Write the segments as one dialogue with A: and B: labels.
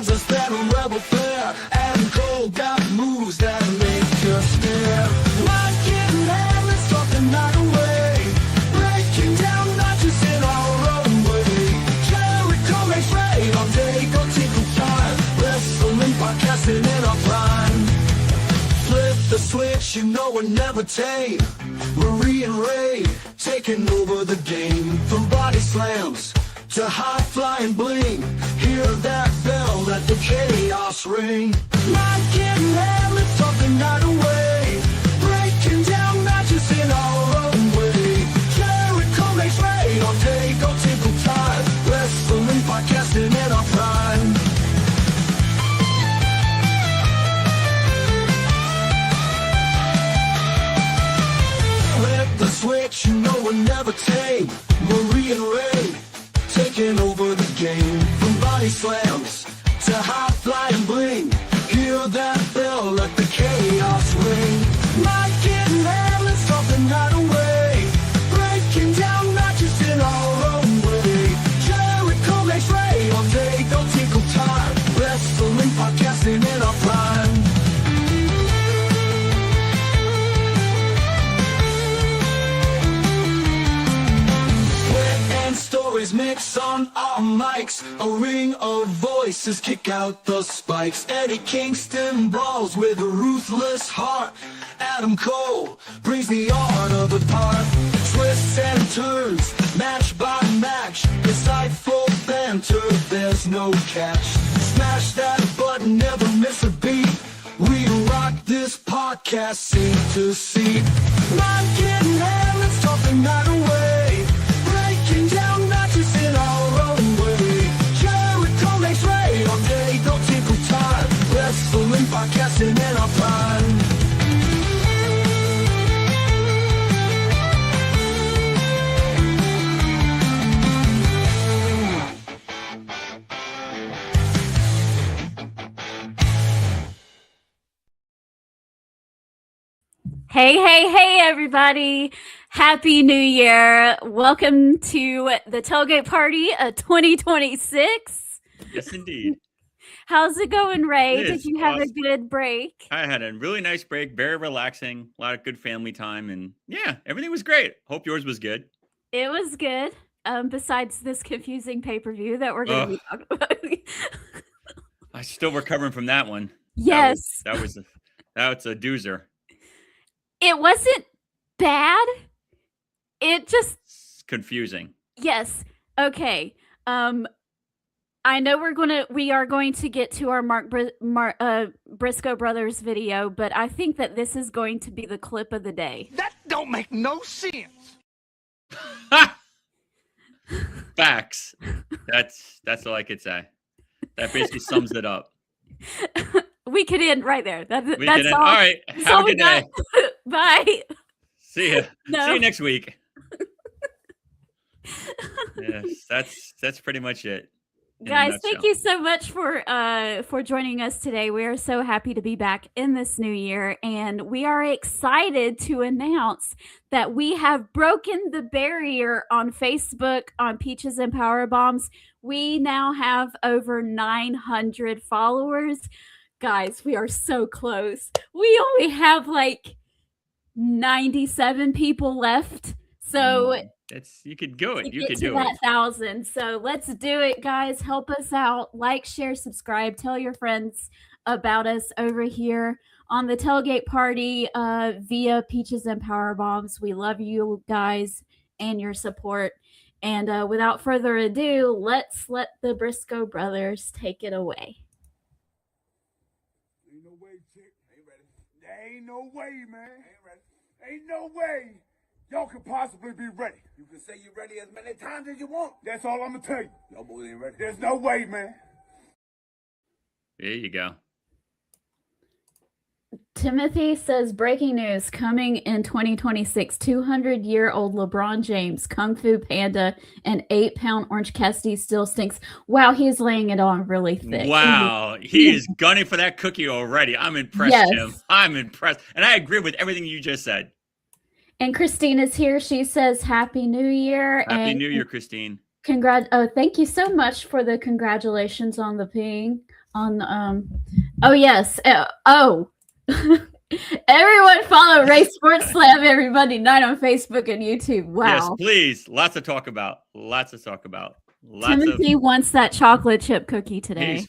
A: gives us that rebel flair. Adam Cole got moves that make us stare. Mind getting mad, let's talk the night away. Breaking down notches in our own way. Jericho makes rain all day, go tinkle time. Wrestling podcasting in our prime. Flip the switch, you know we're never tame. Marie and Ray taking over the game. From body slams to high-flying bling. Hear that bell, let the chaos ring. Mind getting mad, let's talk the night away. Breaking down matches in our own way. Jericho makes rain all day, go tinkle time. Wrestling podcasting in our prime. Flip the switch, you know we're never tame. Marie and Ray taking over the game. From body slams to high-flying bling. Hear that bell, let the chaos ring. Mind getting mad, let's talk the night away. Breaking down matches in our own way. Jericho makes rain all day, go tinkle time. Wrestling podcasting in our prime. Stories mix on our mics. A ring of voices kick out the spikes. Eddie Kingston brawls with a ruthless heart. Adam Cole brings the art of the part. Twists and turns, match by match. Insightful banter, there's no catch. Smash that button, never miss a beat. We rock this podcast, seat to seat. Mind getting mad, let's talk the night away. Breaking down matches in our own way. Jericho makes rain all day, go tinkle time. Wrestling podcasting in our prime.
B: Hey, everybody. Happy New Year. Welcome to the Tailgate Party of 2026.
C: Yes, indeed.
B: How's it going, Ray?
C: It
B: Did
C: is
B: you have
C: awesome.
B: a good break?
C: I had a really nice break, very relaxing, a lot of good family time, and yeah, everything was great. Hope yours was good.
B: It was good. Besides this confusing pay-per-view that we're going to be talking about.
C: I'm still recovering from that one.
B: Yes.
C: That's a doozer.
B: It wasn't bad. It just...
C: It's confusing.
B: Yes. Okay. I know we are going to get to our Briscoe Brothers video, but I think that this is going to be the clip of the day.
A: That don't make no sense.
C: Facts. That's all I could say. That basically sums it up.
B: We could end right there. That's all.
C: All right. Have a good day.
B: Bye.
C: See ya.
B: No.
C: See you next week. Yes, that's pretty much it.
B: Guys, thank you so much for joining us today. We are so happy to be back in this new year, and we are excited to announce that we have broken the barrier on Facebook on Peaches and Power Bombs. We now have over 900 followers. Guys, we are so close. We only have like 97 people left. So
C: you could do it. You could
B: do
C: do
B: that
C: it.
B: 1,000. So let's do it, guys. Help us out. Like, share, subscribe. Tell your friends about us over here on the Tailgate Party via Peaches and Power Bombs. We love you guys and your support. And without further ado, let's let the Briscoe brothers take it away.
D: Ain't no way, chick. Ain't ready. There ain't no way, man. Ain't ready. Ain't no way y'all could possibly be ready. You can say you're ready as many times as you want. That's all I'm gonna tell you. Y'all boys ain't ready. There's no way, man.
C: There you go.
B: Timothy says, breaking news coming in 2026, 200-year-old LeBron James, Kung Fu Panda, and 8-pound Orange Cassidy still stinks. Wow, he's laying it on really thick.
C: Wow, he is gunning for that cookie already. I'm impressed,
B: Yes.
C: Tim. I'm impressed. And I agree with everything you just said.
B: And Christina's here. She says, Happy New Year.
C: Happy
B: and
C: New Year, Christine.
B: thank you so much for the congratulations on the ping. on oh yes. Everyone follow Ray Sports Slam every Monday night on Facebook and YouTube. Wow.
C: Yes, please. Lots to talk about.
B: Timothy wants that chocolate chip cookie today.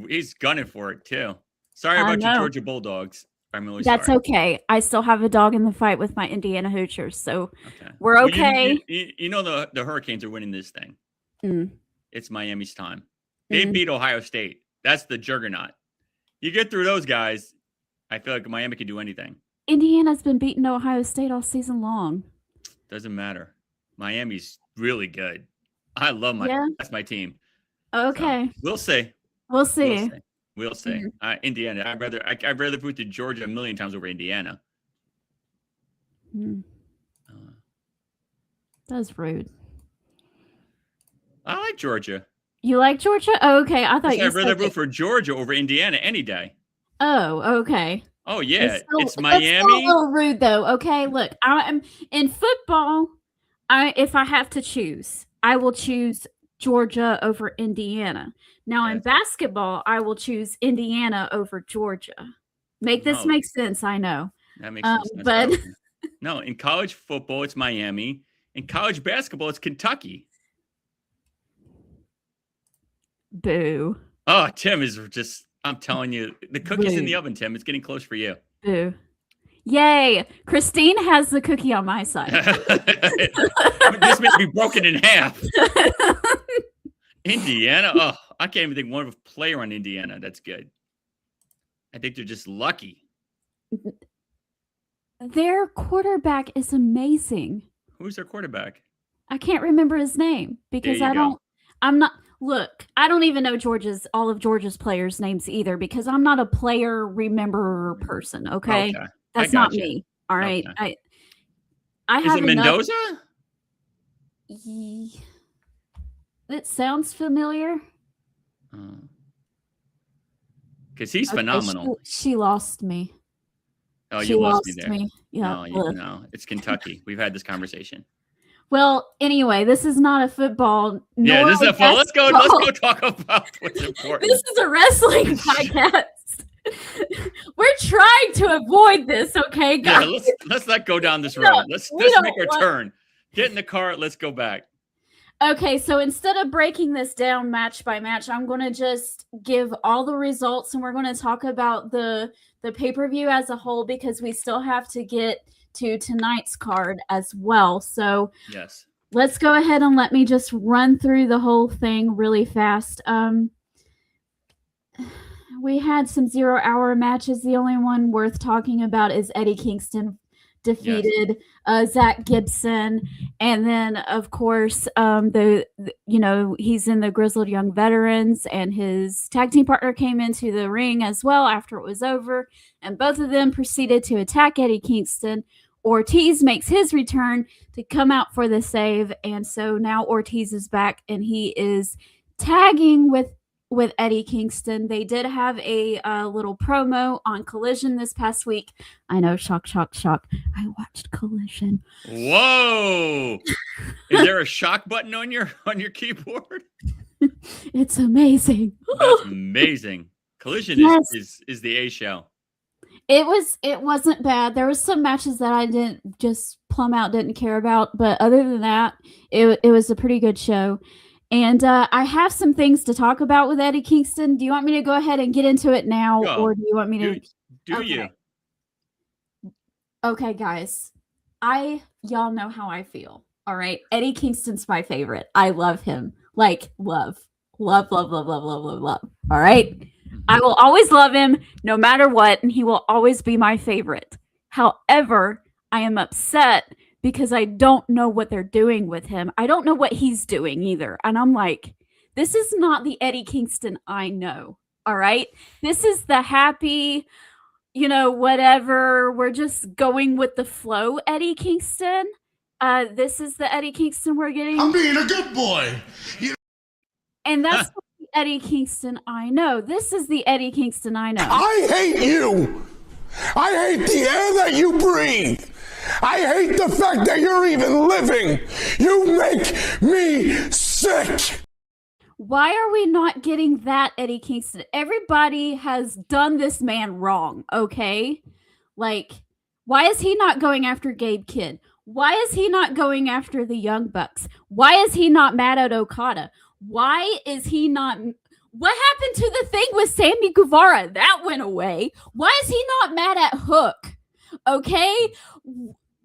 C: He's gunning for it too. Sorry about your Georgia Bulldogs. I'm really
B: That's
C: sorry.
B: okay. I still have a dog in the fight with my Indiana Hoosiers, so we're okay.
C: Well, you know the Hurricanes are winning this thing.
B: Mm.
C: It's Miami's time. They beat Ohio State. That's the juggernaut. You get through those guys, I feel like Miami can do anything.
B: Indiana's been beating Ohio State all season long.
C: Doesn't matter. Miami's really good. I love that's my team.
B: Okay.
C: So, we'll see.
B: We'll see.
C: Mm-hmm. Indiana. I'd rather put to Georgia a million times over Indiana.
B: That's rude.
C: I like Georgia.
B: You like Georgia? Oh, okay. I thought
C: I'd rather root for Georgia over Indiana any day.
B: Oh, okay.
C: Oh yeah, it's
B: That's
C: Miami.
B: still a little rude though. Okay, look, I'm in football. If I have to choose, I will choose Georgia over Indiana. Now in basketball, I will choose Indiana over Georgia. Make sense. I know.
C: That makes sense.
B: But
C: no, in college football, it's Miami. In college basketball, it's Kentucky.
B: Boo.
C: Oh, Tim is just, I'm telling you, the cookie's in the oven, Tim. It's getting close for you.
B: Boo. Yay. Christine has the cookie on my side.
C: This may be broken in half. Indiana? Oh, I can't even think one of a player on Indiana that's good. I think they're just lucky.
B: Their quarterback is amazing.
C: Who's their quarterback?
B: I can't remember his name because I don't even know all of Georgia's players' names either because I'm not a player rememberer person. Okay. That's not me. All right. Okay. I
C: Is it Mendoza?
B: It sounds familiar.
C: Because he's phenomenal.
B: She lost me.
C: Oh, you lost me there.
B: Yeah.
C: No, it's Kentucky. We've had this conversation.
B: Well, anyway, this is not a football.
C: Yeah, this is a football. Let's go talk about what's important.
B: This is a wrestling podcast. We're trying to avoid this, okay, guys?
C: Yeah, let's not go down this road. Let's make our turn. Get in the car. Let's go back.
B: Okay, so instead of breaking this down match by match, I'm going to just give all the results, and we're going to talk about the pay-per-view as a whole because we still have to get to tonight's card as well. So
C: yes,
B: let's go ahead and let me just run through the whole thing really fast. We had some 0-hour matches. The only one worth talking about is Eddie Kingston defeated Zach Gibson, and then of course he's in the Grizzled Young Veterans, and his tag team partner came into the ring as well after it was over, and both of them proceeded to attack Eddie Kingston. Ortiz makes his return to come out for the save, and so now Ortiz is back and he is tagging with Eddie Kingston. They did have a little promo on Collision this past week. I know, shock. I watched Collision.
C: Whoa! Is there a shock button on your keyboard?
B: It's amazing.
C: That's amazing. Collision is the A show.
B: It wasn't bad. There was some matches that I didn't care about, but other than that, it was a pretty good show. And I have some things to talk about with Eddie Kingston. Do you want me to go ahead and get into it now, or do you want me to?
C: You?
B: Okay, guys. Y'all know how I feel. All right, Eddie Kingston's my favorite. I love him, like love. All right, I will always love him, no matter what, and he will always be my favorite. However, I am upset because I don't know what they're doing with him. I don't know what he's doing either. And I'm like, this is not the Eddie Kingston I know. All right. This is the happy, whatever. We're just going with the flow Eddie Kingston. This is the Eddie Kingston we're getting.
E: I'm being a good boy.
B: And that's not the Eddie Kingston I know. This is the Eddie Kingston I know.
E: I hate you. I hate the air that you breathe. I hate the fact that you're even living. You make me sick.
B: Why are we not getting that Eddie Kingston? Everybody has done this man wrong, okay? Like, why is he not going after Gabe Kidd? Why is he not going after the Young Bucks? Why is he not mad at Okada? Why is he not... What happened to the thing with Sammy Guevara? That went away. Why is he not mad at Hook? Okay?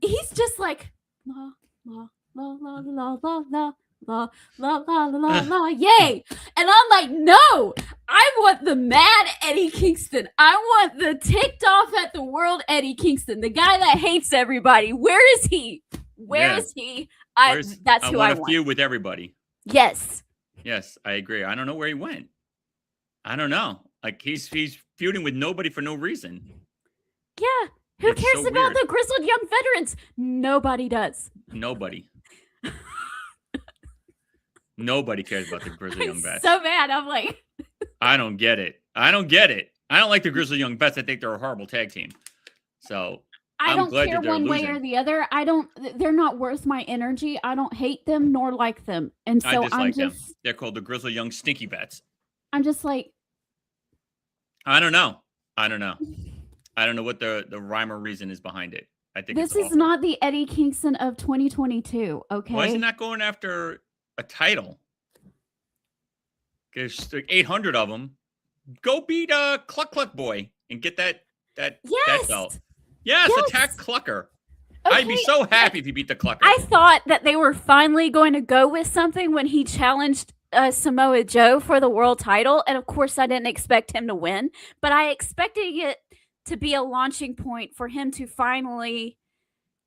B: He's just like, la, la, la, la, la, la, la. La la la la la yay. And I'm like, no, I want the mad Eddie Kingston. I want the ticked off at the world Eddie Kingston, the guy that hates everybody. Where is he? Where is he? That's who I want.
C: A feud with everybody.
B: Yes,
C: I agree. I don't know where he went. I don't know. Like he's feuding with nobody for no reason.
B: Yeah, who cares about the grizzled young veterans? Nobody does.
C: Nobody cares about the Grizzly Young Vets.
B: So mad. I'm like,
C: I don't get it. I don't like the Grizzly Young Vets. I think they're a horrible tag team. So
B: I don't care one way or the other. They're not worth my energy. I don't hate them nor like them. And so I'm just them.
C: They're called the Grizzly Young Stinky Vets.
B: I'm just like,
C: I don't know. I don't know what the rhyme or reason is behind it. I think
B: this is not the Eddie Kingston of 2022. Okay.
C: Why is he not going after a title? There's like 800 of them. Go beat Cluck Cluck Boy and get that belt. Yes, attack Clucker. Okay. I'd be so happy if you beat the Clucker.
B: I thought that they were finally going to go with something when he challenged Samoa Joe for the world title, and of course I didn't expect him to win, but I expected it to be a launching point for him to finally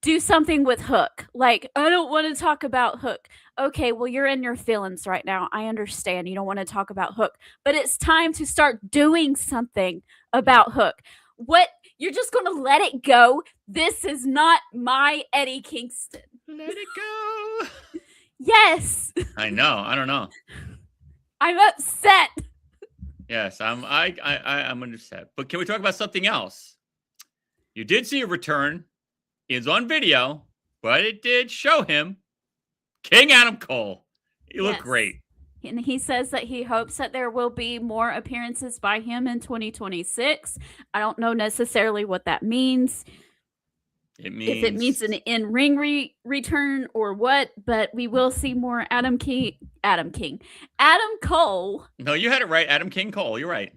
B: do something with Hook. Like, I don't want to talk about Hook. Okay, well, you're in your feelings right now. I understand you don't want to talk about Hook, but it's time to start doing something about Hook. What? You're just going to let it go? This is not my Eddie Kingston.
C: Let it go.
B: Yes.
C: I know. I don't know.
B: I'm upset.
C: Yes, I'm upset. But can we talk about something else? You did see a return. It's on video, but it did show him. King Adam Cole. He looked great.
B: And he says that he hopes that there will be more appearances by him in 2026. I don't know necessarily what that means. If it means an in-ring return or what, but we will see more Adam Cole.
C: No, you had it right. Adam King Cole. You're right.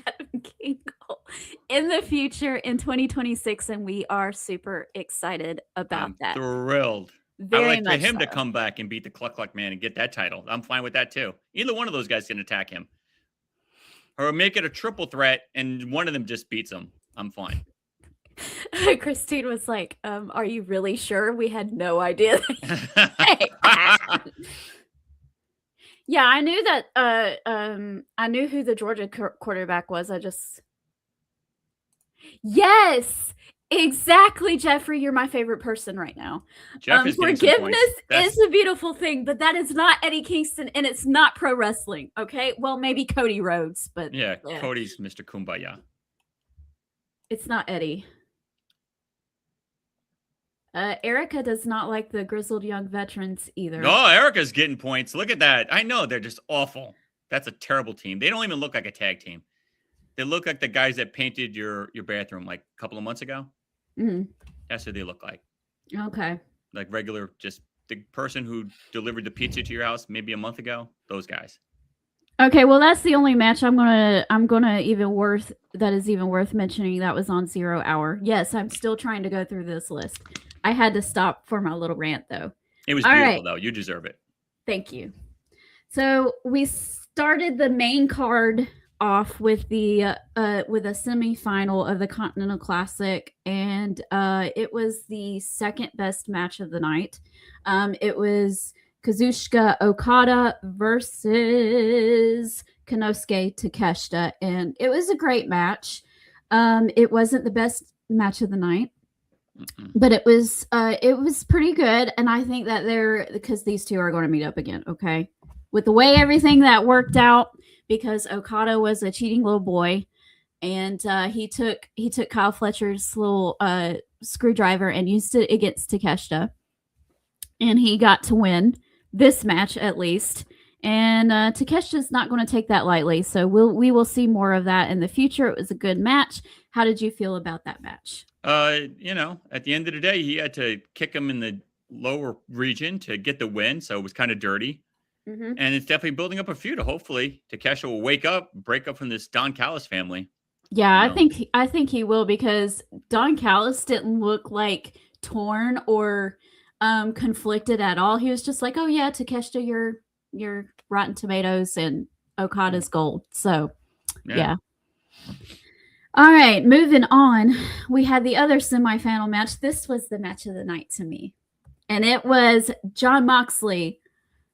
B: Adam King Cole in the future in 2026, and we are super excited about that.
C: Thrilled.
B: Very
C: I'd like for him to come back and beat the Cluck Cluck Man and get that title. I'm fine with that too. Either one of those guys can attack him. Or make it a triple threat and one of them just beats him. I'm fine.
B: Christine was like, are you really sure? We had no idea. Yeah, I knew that I knew who the Georgia quarterback was. Yes, exactly, Jeffrey. You're my favorite person right now. Forgiveness is a beautiful thing, but that is not Eddie Kingston, and it's not pro wrestling. Okay, well, maybe Cody Rhodes, but
C: yeah. Cody's Mr. Kumbaya.
B: It's not Eddie. Erica does not like the grizzled young veterans either.
C: No, Erica's getting points. Look at that. I know they're just awful. That's a terrible team. They don't even look like a tag team. They look like the guys that painted your bathroom like a couple of months ago.
B: Mm-hmm.
C: That's what they look like.
B: Okay.
C: Like regular, just the person who delivered the pizza to your house maybe a month ago. Those guys.
B: Okay, well that's the only match I'm gonna even worth mentioning that was on 0 Hour. Yes, I'm still trying to go through this list. I had to stop for my little rant though.
C: It was beautiful though. You deserve it.
B: Thank you. So we started the main card off with with a semifinal of the Continental Classic, and it was the second best match of the night. It was Kazuchika Okada versus Konosuke Takeshita, and it was a great match. It wasn't the best match of the night, but it was pretty good, and I think that because these two are going to meet up again. Okay, with the way everything that worked out, because Okada was a cheating little boy, and he took Kyle Fletcher's little screwdriver and used it against Takeshita, and he got to win this match at least. And Takeshita's not going to take that lightly. So we will see more of that in the future. It was a good match. How did you feel about that match?
C: You know, at the end of the day, he had to kick him in the lower region to get the win. So it was kind of dirty.
B: Mm-hmm.
C: And it's definitely building up a feud. Hopefully, Takeshita will wake up, break up from this Don Callis family.
B: Yeah,
C: You know?
B: I think he will, because Don Callis didn't look like torn or conflicted at all. He was just like, "Oh yeah, Takeshita, you're Rotten Tomatoes and Okada's gold." So, yeah. All right, moving on. We had the other semifinal match. This was the match of the night to me, and it was Jon Moxley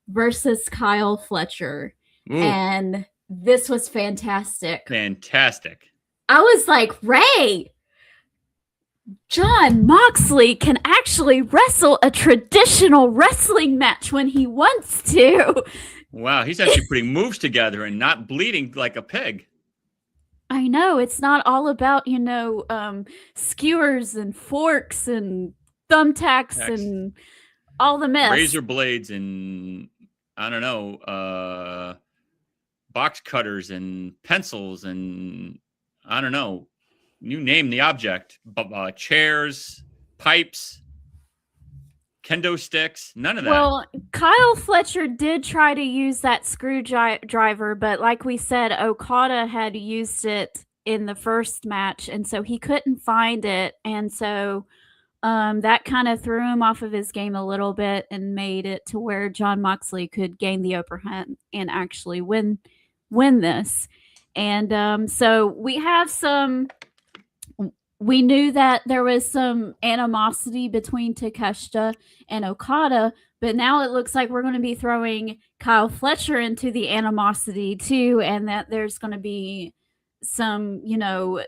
B: versus Kyle Fletcher.
C: Ooh,
B: And this was fantastic.
C: fantastic.
B: I was like, Ray, Jon Moxley can actually wrestle a traditional wrestling match when he wants to.
C: Wow, he's actually putting moves together and not bleeding like a pig.
B: I know, it's not all about, skewers and forks and thumbtacks and all the mess.
C: Razor blades and, I don't know, box cutters and pencils and, I don't know, you name the object. Chairs, pipes, kendo sticks, none of that.
B: Well, Kyle Fletcher did try to use that screwdriver, but like we said, Okada had used it in the first match, and so he couldn't find it. And so that kind of threw him off of his game a little bit and made it to where Jon Moxley could gain the upper hand and actually win this. And so we knew that there was some animosity between Takeshita and Okada, but now it looks like we're going to be throwing Kyle Fletcher into the animosity too, and that there's going to be some,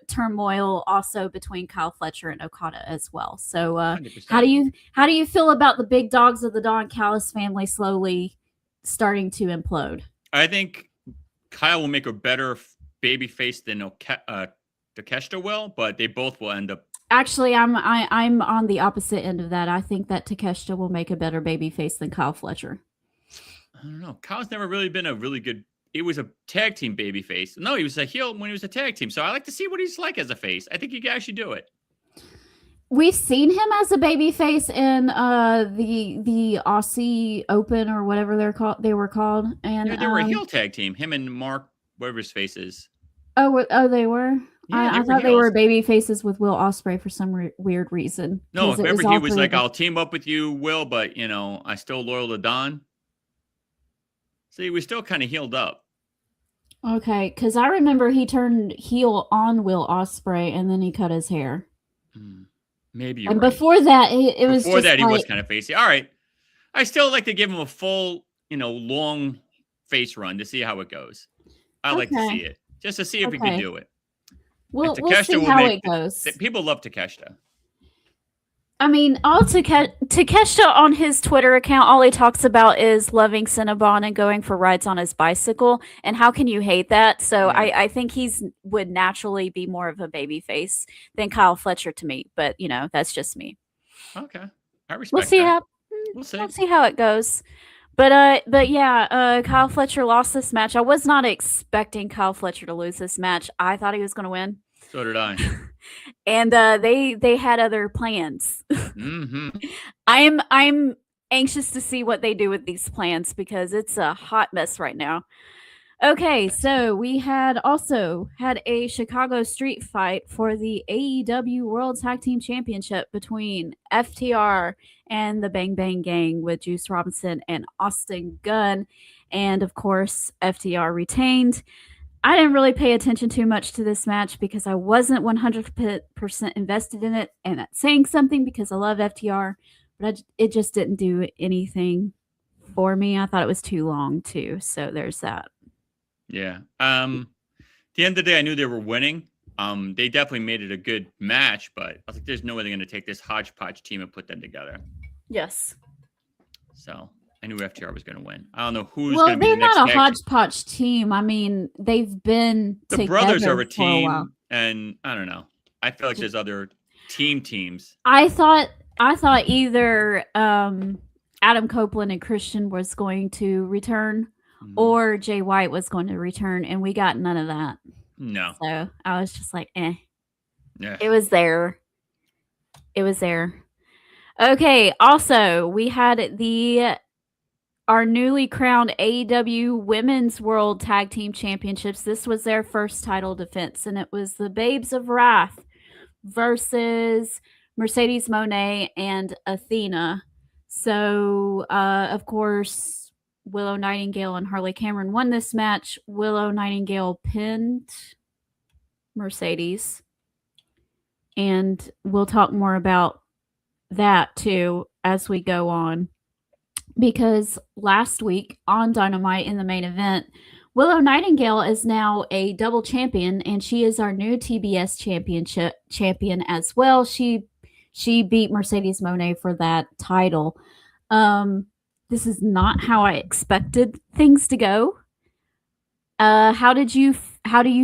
B: turmoil also between Kyle Fletcher and Okada as well. So,
C: 100%.
B: how do you feel about the big dogs of the Don Callis family slowly starting to implode?
C: I think Kyle will make a better baby face than Takeshita will, but they both will end up.
B: Actually, I'm on the opposite end of that. I think that Takeshita will make a better baby face than Kyle Fletcher.
C: I don't know. Kyle's never really been a really good. He was a tag team baby face. No, he was a heel when he was a tag team. So I like to see what he's like as a face. I think he can actually do it.
B: We've seen him as a baby face in the Aussie Open or whatever they were called. And
C: Yeah, they were a heel tag team. Him and Mark, whatever his face is.
B: Oh, they were.
C: Yeah,
B: I thought they were baby faces with Will Ospreay for some weird reason.
C: No,
B: 'Cause it
C: remember
B: all
C: he was
B: three
C: like,
B: of them.
C: "I'll team up with you, Will, but I still loyal to Don." See, we still kind of healed up.
B: Okay, because I remember he turned heel on Will Ospreay and then he cut his hair.
C: Maybe you're
B: And
C: right.
B: before that, it was
C: Before
B: just
C: that, he was
B: like-
C: kind of facey. All right, I still like to give him a full, long face run to see how it goes. I like to
B: Okay.
C: see it just to see if he can
B: Okay.
C: do it.
B: We'll
C: Takeshita
B: see
C: will
B: how
C: make
B: it goes.
C: People love Takeshita.
B: I mean, all Takeshita on his Twitter account, all he talks about is loving Cinnabon and going for rides on his bicycle. And how can you hate that? So
C: Yeah.
B: I think would naturally be more of a baby face than Kyle Fletcher to me. But that's just me.
C: Okay, I respect.
B: We'll see
C: that.
B: how
C: see.
B: we'll see how it goes. But yeah, Kyle Fletcher lost this match. I was not expecting Kyle Fletcher to lose this match. I thought he was going to win.
C: So did I.
B: And they had other plans.
C: Mm-hmm.
B: I'm anxious to see what they do with these plans because it's a hot mess right now. Okay, so we had also had a Chicago street fight for the AEW World Tag Team Championship between FTR and the Bang Bang Gang with Juice Robinson and Austin Gunn. And of course, FTR retained. I didn't really pay attention too much to this match because I wasn't 100% invested in it. And that's saying something because I love FTR, but it just didn't do anything for me. I thought it was too long too. So there's that.
C: Yeah. At the end of the day, I knew they were winning. They definitely made it a good match, but I was like, there's no way they're going to take this hodgepodge team and put them together.
B: Yes.
C: So I knew FTR was going to win. I don't know who's
B: Well,
C: going to be
B: they're
C: the next
B: not a
C: tag team.
B: hodgepodge team. I mean, they've been
C: The brothers are a
B: together for a while.
C: team, and I don't know. I feel like there's other teams.
B: I thought either Adam Copeland and Christian was going to return, or Jay White was going to return, and we got none of that.
C: No.
B: So I was just like, eh.
C: Yeah.
B: It was there. It was there. Okay. Also, we had our newly crowned AEW Women's World Tag Team Championships. This was their first title defense, and it was the Babes of Wrath versus Mercedes Moné and Athena. So, of course, Willow Nightingale and Harley Cameron won this match. Willow Nightingale pinned Mercedes. And we'll talk more about that too as we go on. Because last week on Dynamite in the main event, Willow Nightingale is now a double champion, and she is our new TBS champion as well. She beat Mercedes Moné for that title. This is not how I expected things to go. How do you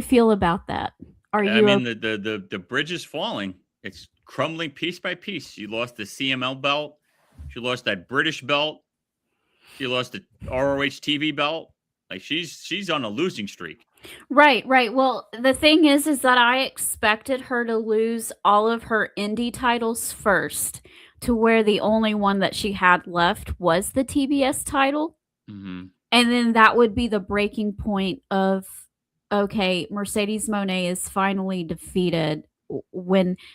B: feel about that?
C: The bridge is falling. It's crumbling piece by piece. She lost the CML belt. She lost that British belt. She lost the ROH TV belt. Like she's on a losing streak.
B: Right. Well, the thing is that I expected her to lose all of her indie titles first, to where the only one that she had left was the TBS title.
C: Mm-hmm.
B: And then that would be the breaking point of, okay, Mercedes Moné is finally defeated,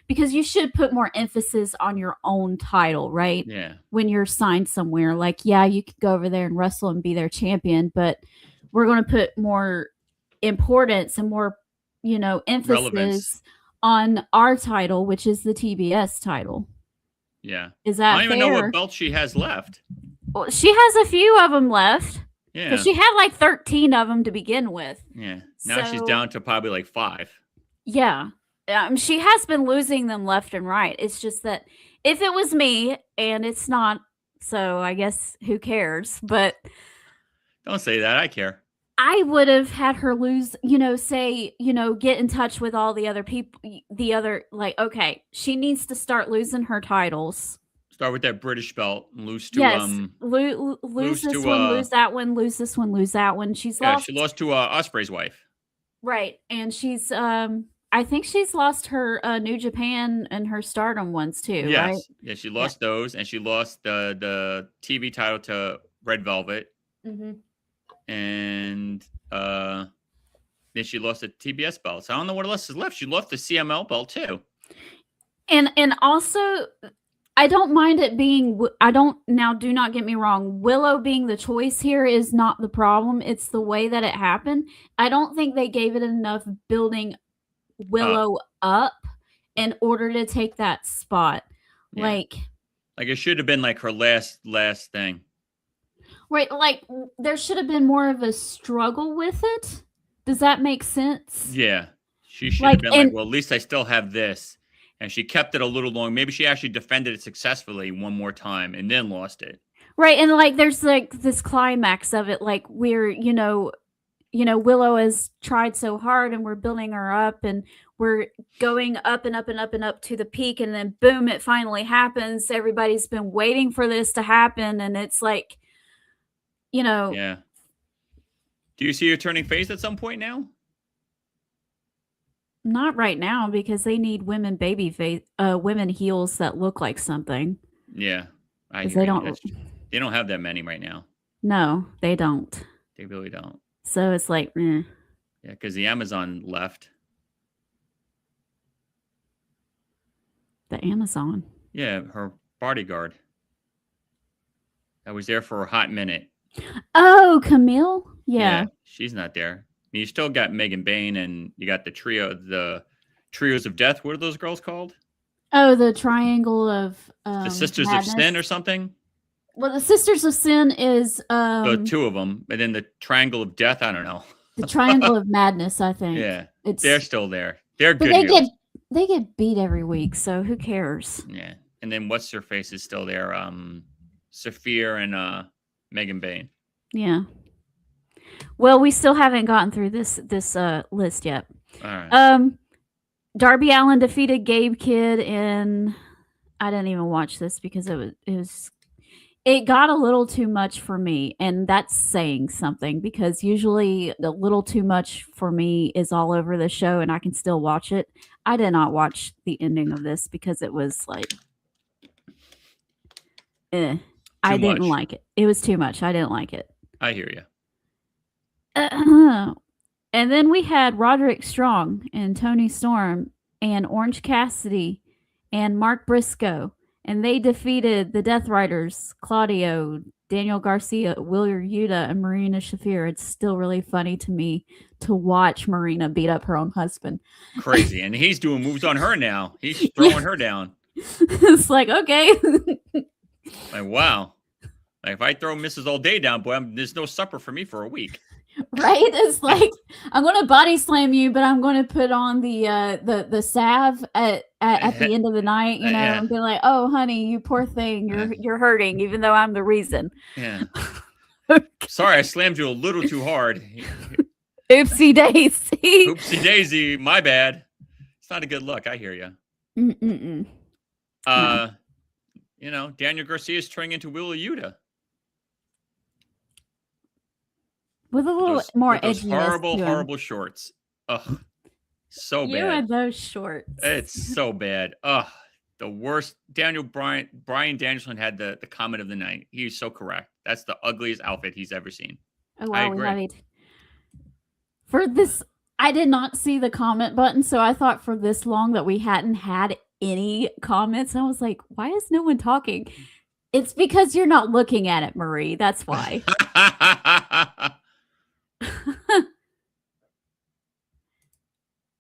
B: because you should put more emphasis on your own title, right?
C: Yeah.
B: When you're signed somewhere, like, yeah, you could go over there and wrestle and be their champion, but we're going to put more importance and more, emphasis
C: relevance
B: on our title, which is the TBS title.
C: Yeah.
B: Is that
C: I don't even
B: fair?
C: know what belt she has left.
B: Well, she has a few of them left.
C: Yeah.
B: Because she had like 13 of them to begin with.
C: Yeah. Now she's down to probably like 5.
B: Yeah. She has been losing them left and right. It's just that if it was me, and it's not, so I guess who cares? But
C: don't say that. I care.
B: I would have had her lose, get in touch with all the other people, okay, she needs to start losing her titles.
C: Start with that British belt and lose to
B: lose this one, lose that one, lose this one, lose that one. She lost
C: to Osprey's wife.
B: Right. And she's I think she's lost her New Japan and her Stardom ones too,
C: yes.
B: right?
C: Yeah, she lost those, and she lost the TV title to Red Velvet.
B: Mm-hmm.
C: And then she lost the TBS belt. So I don't know what else is left. She lost the CML belt too.
B: And also, I don't mind it being, do not get me wrong, Willow being the choice here is not the problem. It's the way that it happened. I don't think they gave it enough building Willow up in order to take that spot.
C: Yeah.
B: Like
C: it should have been like her last thing.
B: Right, like there should have been more of a struggle with it. Does that make sense?
C: Yeah. She should have been well, at least I still have this. And she kept it a little long. Maybe she actually defended it successfully one more time and then lost it.
B: Right, and like there's like this climax of it, like we're, Willow has tried so hard and we're building her up and we're going up and up and up and up to the peak, and then boom, it finally happens. Everybody's been waiting for this to happen, and it's like,
C: Yeah. Do you see her turning face at some point now?
B: Not right now, because they need women women heels that look like something.
C: Yeah.
B: They don't
C: have that many right now.
B: No, they don't.
C: They really don't.
B: So it's like, eh.
C: Yeah, because the Amazon left.
B: The Amazon?
C: Yeah, her bodyguard. That was there for a hot minute.
B: Oh, Camille? Yeah.
C: She's not there. You still got Megan Bain, and you got the Trios of Death. What are those girls called?
B: Oh, the Triangle of
C: the Sisters
B: Madness.
C: of Sin or something?
B: Well, the Sisters of Sin is
C: the 2 of them, and then the Triangle of Death. I don't know.
B: The Triangle of Madness, I think.
C: Yeah, they're still there. They're good.
B: They get beat every week, so who cares?
C: Yeah, and then what's her face is still there. Saphir and Megan Bain.
B: Yeah. Well, we still haven't gotten through this list yet.
C: All right.
B: Darby Allin defeated Gabe Kidd in. I didn't even watch this because it it got a little too much for me, and that's saying something because usually the little too much for me is all over the show and I can still watch it. I did not watch the ending of this because it was like, I didn't
C: much.
B: like it. It was too much. I didn't like it.
C: I hear you.
B: And then we had Roderick Strong and Tony Storm and Orange Cassidy and Mark Briscoe. And they defeated the Death Riders, Claudio, Daniel Garcia, Wheeler Yuta, and Marina Shafir. It's still really funny to me to watch Marina beat up her own husband.
C: Crazy. And he's doing moves on her now. He's throwing her down.
B: It's like, okay.
C: Like, wow. Like, if I throw Mrs. All Day down, boy, there's no supper for me for a week.
B: Right? It's like, I'm going to body slam you, but I'm going to put on the salve at the end of the night, you know, and be like, oh, honey, you poor thing. You're hurting, even though I'm the reason.
C: Yeah. Sorry, I slammed you a little too hard.
B: Oopsie daisy.
C: Oopsie daisy. My bad. It's not a good look. I hear you.
B: No.
C: You know, Daniel Garcia is turning into Wheeler Yuta.
B: With a little more edginess.
C: Horrible shorts. Ugh. So
B: you
C: bad.
B: and those shorts.
C: It's so bad. Ugh. The worst. Brian Danielson had the comment of the night. He's so correct. That's the ugliest outfit he's ever seen.
B: Oh, wow.
C: I agree.
B: For this, I did not see the comment button, so I thought for this long that we hadn't had any comments. And I was like, why is no one talking? It's because you're not looking at it, Marie. That's why.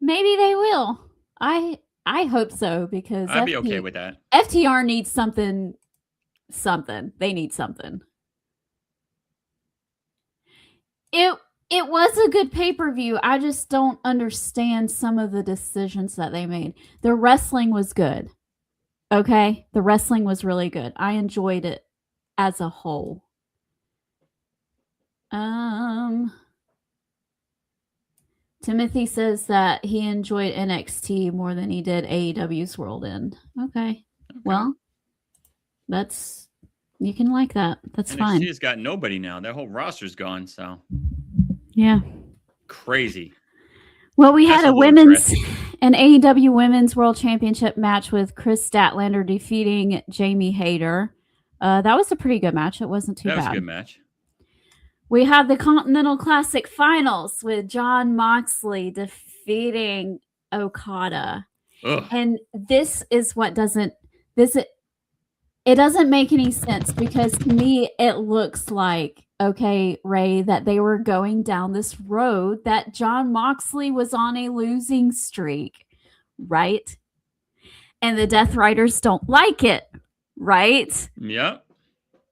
B: Maybe they will. I hope so because
C: I'd be okay with that.
B: FTR needs something. They need something. It was a good pay-per-view. I just don't understand some of the decisions that they made. The wrestling was good. Okay? The wrestling was really good. I enjoyed it as a whole. Timothy says that he enjoyed NXT more than he did AEW's World End. Okay. Well, you can like that. That's fine.
C: NXT has got nobody now. Their whole roster's gone, so.
B: Yeah.
C: Crazy.
B: Well, we had an AEW Women's World Championship match with Chris Statlander defeating Jamie Hayter. That was a pretty good match. It wasn't too bad.
C: That was a good match.
B: We have the Continental Classic Finals with Jon Moxley defeating Okada.
C: Ugh.
B: And this is what doesn't make any sense because to me it looks like, okay, Ray, that they were going down this road that Jon Moxley was on a losing streak, right? And the Death Riders don't like it, right?
C: Yep.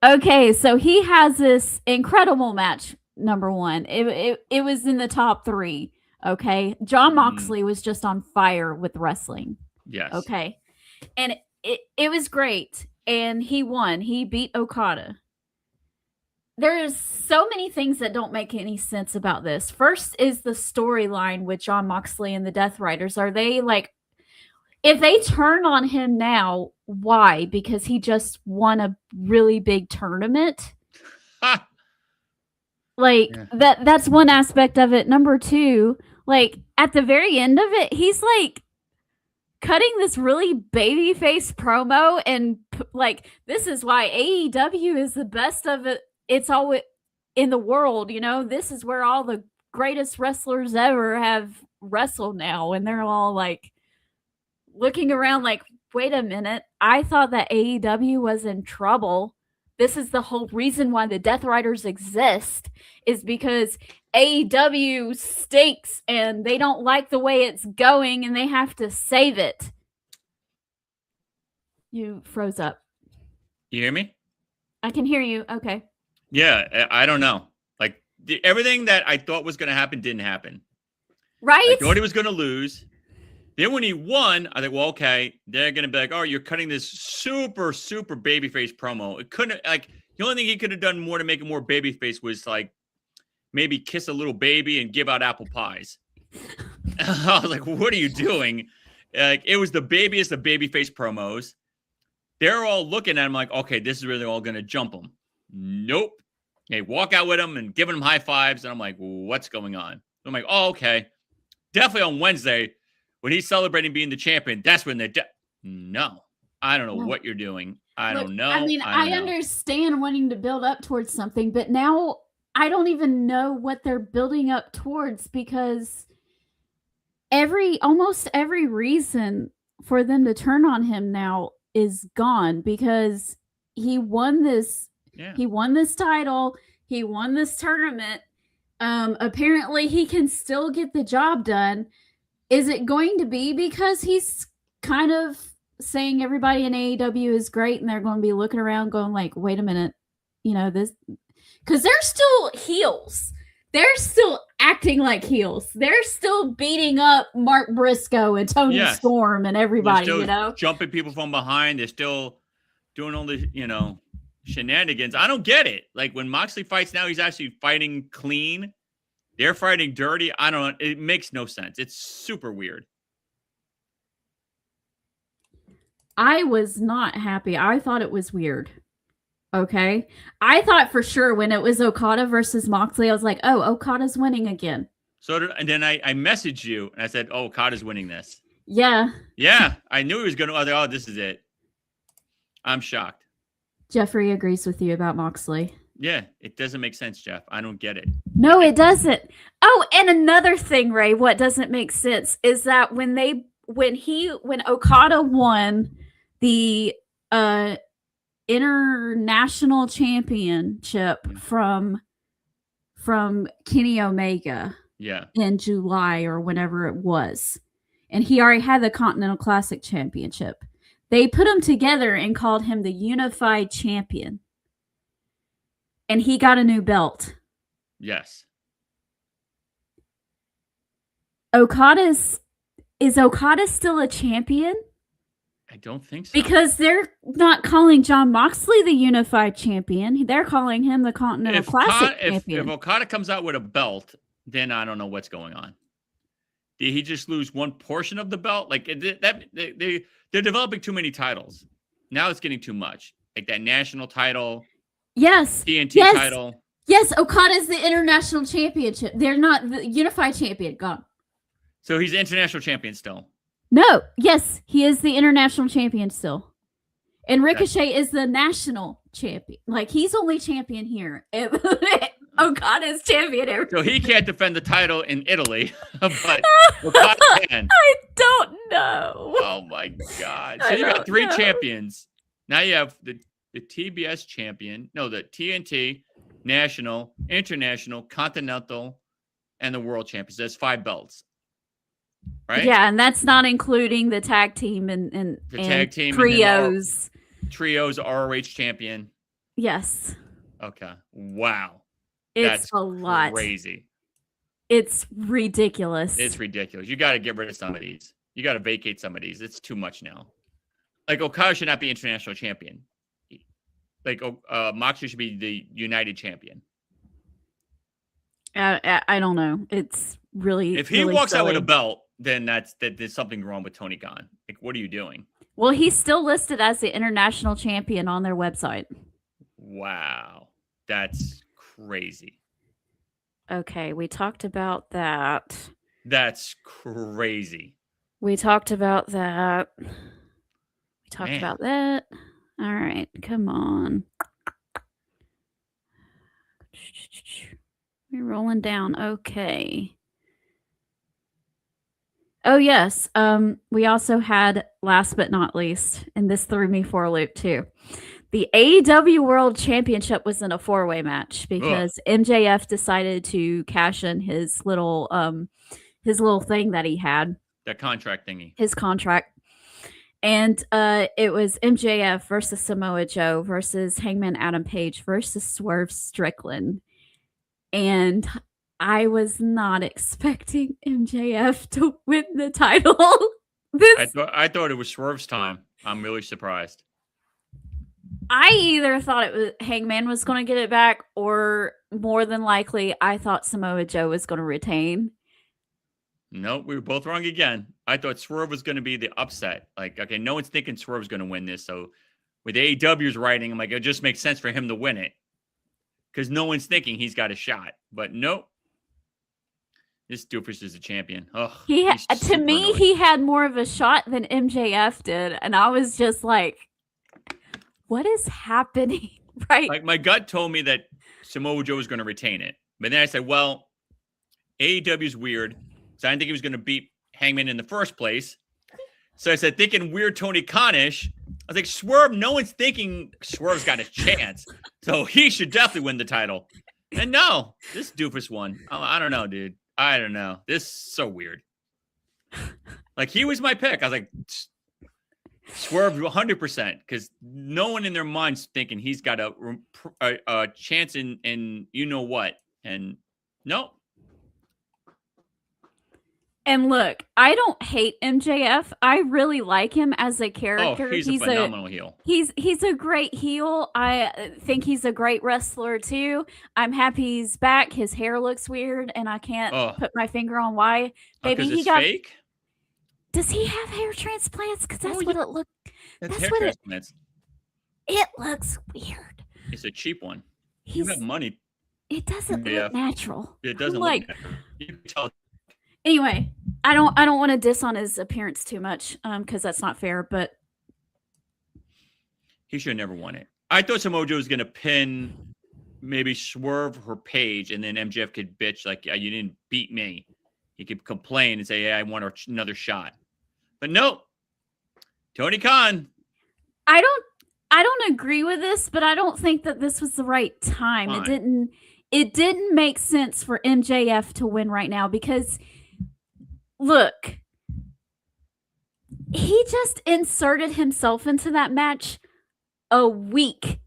B: Okay, so he has this incredible match, number one. It was in the top 3, okay? Jon Moxley was just on fire with wrestling.
C: Yes.
B: Okay. And it was great. And he won. He beat Okada. There's so many things that don't make any sense about this. First is the storyline with Jon Moxley and the Death Riders. Are they like, if they turn on him now, why? Because he just won a really big tournament? Like, that's one aspect of it. Number 2, like, at the very end of it, he's like cutting this really babyface promo and like, this is why AEW is the best of it. It's all in the world, you know? This is where all the greatest wrestlers ever have wrestled now. And they're all like looking around like, wait a minute. I thought that AEW was in trouble. This is the whole reason why the Death Riders exist is because AEW stinks and they don't like the way it's going and they have to save it. You froze up.
C: You hear me?
B: I can hear you. Okay.
C: Yeah, I don't know. Like, everything that I thought was going to happen didn't happen.
B: Right?
C: I thought he was going to lose. Then when he won, I think, well, okay, they're going to be like, oh, you're cutting this super, super babyface promo. It couldn't, like, the only thing he could have done more to make it more babyface was, like, maybe kiss a little baby and give out apple pies. I was like, what are you doing? Like, it was the babyest of babyface promos. they're all looking at him like, okay, this is where they're all going to jump him. Nope. They walk out with him and giving him high fives. And I'm like, what's going on? I'm like, oh, okay. Definitely on Wednesday when he's celebrating being the champion, that's when they're no. I don't know what you're doing. I don't know.
B: I mean, I understand wanting to build up towards something, but now I don't even know what they're building up towards because almost every reason for them to turn on him now is gone because he won this. Yeah. He won this title. He won this tournament. Apparently he can still get the job done. Is it going to be because he's kind of saying everybody in AEW is great and they're going to be looking around going like, wait a minute, this, because they're still heels. They're still acting like heels. They're still beating up Mark Briscoe and Tony Storm and everybody,
C: jumping people from behind. They're still doing all the, shenanigans. I don't get it. Like when Moxley fights now, he's actually fighting clean. They're fighting dirty. I don't know. It makes no sense. It's super weird.
B: I was not happy. I thought it was weird. Okay. I thought for sure when it was Okada versus Moxley, I was like, oh, Okada's winning again.
C: And then I messaged you and I said, oh, Okada's winning this.
B: Yeah.
C: Yeah. I knew he was going to. Oh, this is it. I'm shocked.
B: Jeffrey agrees with you about Moxley.
C: Yeah. It doesn't make sense, Jeff. I don't get it.
B: No, it doesn't. Oh, and another thing, Ray, what doesn't make sense is that when Okada won the international championship from Kenny Omega in July or whenever it was, and he already had the Continental Classic Championship, they put him together and called him the Unified Champion, and he got a new belt.
C: Yes.
B: Is Okada still a champion?
C: I don't think so.
B: Because they're not calling Jon Moxley the Unified Champion. They're calling him the Continental Classic Champion.
C: If Okada comes out with a belt, then I don't know what's going on. Did he just lose one portion of the belt? Like they're developing too many titles. Now it's getting too much. Like that national title.
B: Yes.
C: TNT title.
B: Yes, Okada's the international championship. They're not the Unified Champion. Gone.
C: So he's the international champion still.
B: No, yes, he is the international champion still. And Ricochet is the national champion. Like, he's only champion here. Okada's champion everywhere.
C: So he can't defend the title in Italy, but Okada can.
B: I don't know.
C: Oh, my God. So you got three champions. Now you have the TBS champion. No, the TNT, national, international, continental, and the world champions. There's 5 belts. Right?
B: Yeah, and that's not including the tag team and
C: the tag team
B: trios.
C: Trios ROH champion.
B: Yes.
C: Okay. Wow.
B: That's a lot.
C: Crazy.
B: It's ridiculous.
C: It's ridiculous. You got to get rid of some of these. You got to vacate some of these. It's too much now. Like Okada should not be international champion. Like Moxley should be the United champion.
B: I don't know. It's really
C: if he
B: really
C: walks
B: silly.
C: out with a belt, then there's something wrong with Tony Khan. Like, what are you doing?
B: Well, he's still listed as the international champion on their website.
C: Wow, that's crazy.
B: Okay, we talked about that.
C: That's crazy.
B: We talked about that. We talked about that. All right, come on. We're rolling down. Okay. Oh, yes. We also had, last but not least, and this threw me for a loop too. The AEW World Championship was in a 4-way match because MJF decided to cash in his little thing that he had.
C: That contract thingy.
B: His contract. And it was MJF versus Samoa Joe versus Hangman Adam Page versus Swerve Strickland. And I was not expecting MJF to win the title.
C: I thought it was Swerve's time. I'm really surprised.
B: I either thought it was Hangman was going to get it back, or more than likely, I thought Samoa Joe was going to retain.
C: No, we were both wrong again. I thought Swerve was going to be the upset. Like, okay, no one's thinking Swerve's going to win this, so with AEW's writing, I'm like, it just makes sense for him to win it because no one's thinking he's got a shot. But nope. This doofus is a champion. Oh,
B: To me, he had more of a shot than MJF did. And I was just like, what is happening? Right.
C: Like my gut told me that Samoa Joe was going to retain it. But then I said, well, AEW's weird. So I didn't think he was going to beat Hangman in the first place. So I said, thinking weird Tony Khan-ish. I was like, Swerve, no one's thinking Swerve's got a chance. So he should definitely win the title. And no, this doofus won. I don't know, dude. I don't know. This is so weird. Like, he was my pick. I was like, Swerve 100%, because no one in their mind's thinking he's got a chance in you know what. And no.
B: And look, I don't hate MJF. I really like him as a character.
C: Oh, he's a phenomenal heel.
B: He's a great heel. I think he's a great wrestler too. I'm happy he's back. His hair looks weird, and I can't put my finger on why. Maybe he got
C: fake.
B: Does he have hair transplants? Because that's what it looked.
C: That's
B: That's
C: hair
B: what
C: transplants.
B: it looks weird.
C: It's a cheap one. You have money.
B: It doesn't look natural.
C: It doesn't
B: like.
C: look natural. You can tell.
B: Anyway, I don't want to diss on his appearance too much, because that's not fair. But
C: He should have never won it. I thought Samoa Joe was going to pin maybe Swerve or Paige, and then MJF could bitch like, you didn't beat me. He could complain and say, I want another shot. But nope. Tony Khan.
B: I don't agree with this, but I don't think that this was the right time.
C: Fine.
B: It didn't make sense for MJF to win right now because look, he just inserted himself into that match a week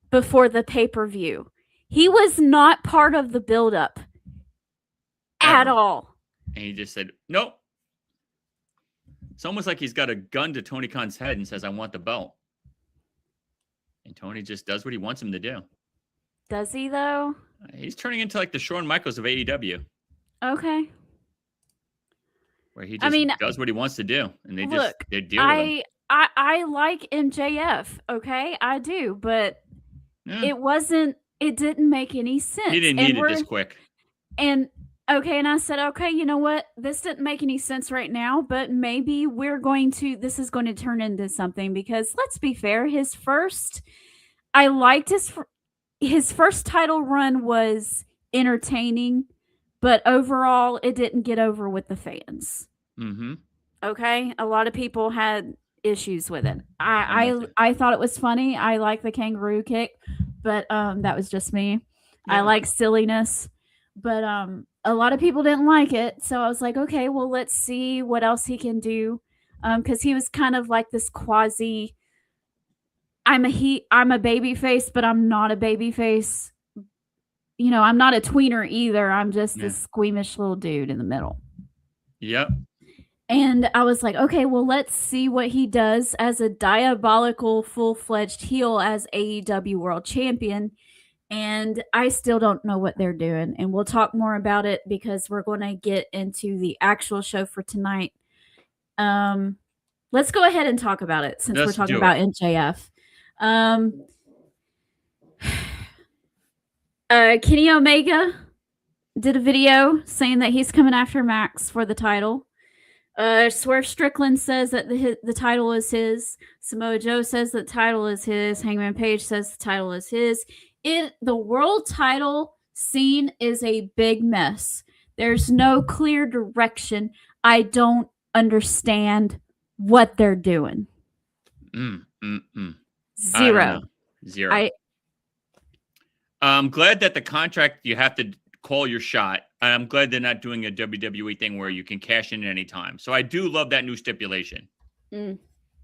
B: before the pay-per-view. He was not part of the build-up at all.
C: And he just said, nope. It's almost like he's got a gun to Tony Khan's head and says, I want the belt. And Tony just does what he wants him to do.
B: Does he, though?
C: He's turning into like the Shawn Michaels of AEW.
B: Okay.
C: Where he just does what he wants to do. And they deal with him.
B: I like MJF, okay? I do, but it didn't make any sense.
C: He didn't need it this quick.
B: And and I said, okay, you know what? This didn't make any sense right now, but maybe this is going to turn into something because let's be fair, I liked his first title run was entertaining, but overall it didn't get over with the fans.
C: Mm-hmm.
B: Okay. A lot of people had issues with it. I thought it was funny. I like the kangaroo kick, but that was just me. Yeah. I like silliness, but a lot of people didn't like it. So I was like, okay, well, let's see what else he can do. Because he was kind of like this quasi, I'm a baby face, but I'm not a baby face. You know, I'm not a tweener either. I'm just this squeamish little dude in the middle.
C: Yep.
B: And I was like, okay, well, let's see what he does as a diabolical, full-fledged heel as AEW World Champion. And I still don't know what they're doing. And we'll talk more about it because we're going to get into the actual show for tonight. Let's go ahead and talk about it since we're talking about MJF. Kenny Omega did a video saying that he's coming after Max for the title. Swerve Strickland says that the title is his. Samoa Joe says the title is his. Hangman Page says the title is his. The world title scene is a big mess. There's no clear direction. I don't understand what they're doing. Zero.
C: I'm glad that the contract, you have to call your shot. I'm glad they're not doing a WWE thing where you can cash in at any time. So I do love that new stipulation. When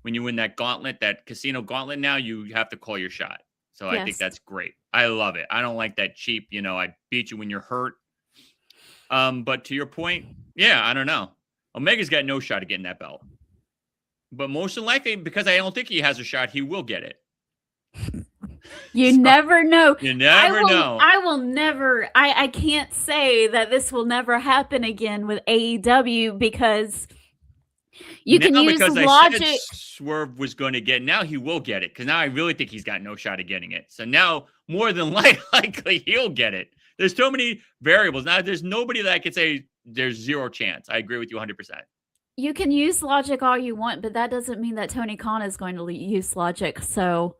C: you win that gauntlet, that casino gauntlet now, you have to call your shot. So I think that's great. I love it. I don't like that cheap, I beat you when you're hurt. But to your point, I don't know. Omega's got no shot at getting that belt. But most likely, because I don't think he has a shot, he will get it.
B: You never know.
C: You never know.
B: I will never. I can't say that this will never happen again with AEW because You can
C: now
B: use
C: because I
B: logic.
C: said Swerve was going to get, now he will get it because now I really think he's got no shot of getting it. So now more than likely he'll get it. There's so many variables now. There's nobody that I could say there's zero chance. I agree with you 100%.
B: You can use logic all you want, but that doesn't mean that Tony Khan is going to use logic. So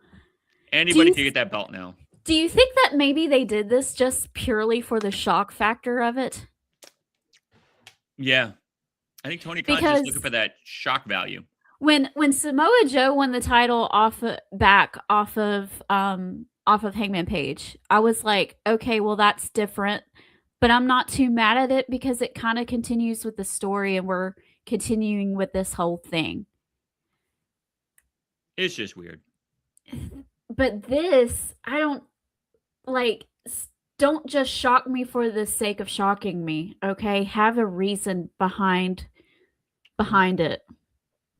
C: Anybody can get that belt now.
B: do you think that maybe they did this just purely for the shock factor of it?
C: Yeah. I think Tony Khan's
B: Because
C: just looking for that shock value.
B: when Samoa Joe won the title off of Hangman Page, I was like, okay, well that's different, but I'm not too mad at it because it kind of continues with the story and we're continuing with this whole thing.
C: It's just weird.
B: But this, I don't like. Don't just shock me for the sake of shocking me. Okay, have a reason behind it.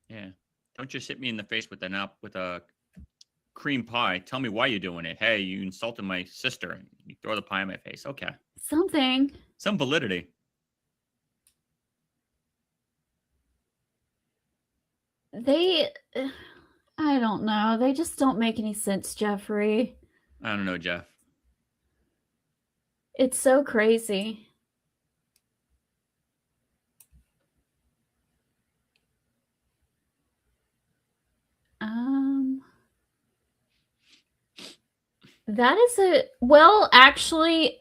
C: Yeah. Don't just hit me in the face with a cream pie. Tell me why you're doing it. Hey, you insulted my sister. You throw the pie in my face. Okay.
B: Something.
C: Some validity.
B: I don't know. They just don't make any sense, Jeffrey.
C: I don't know, Jeff.
B: It's so crazy. That is actually,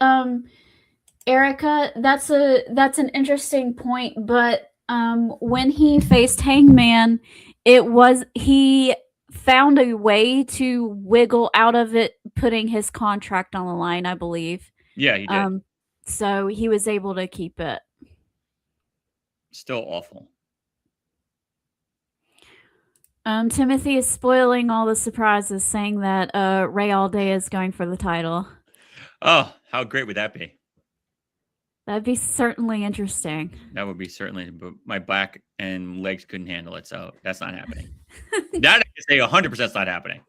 B: Erica, that's an interesting point, but when he faced Hangman, he found a way to wiggle out of it, putting his contract on the line, I believe.
C: Yeah, he did.
B: So he was able to keep it.
C: Still awful.
B: Timothy is spoiling all the surprises, saying that Ray Alday is going for the title.
C: Oh, how great would that be?
B: That'd be certainly interesting.
C: That would be certainly, but my back and legs couldn't handle it, so that's not happening. That I can say 100% is not happening.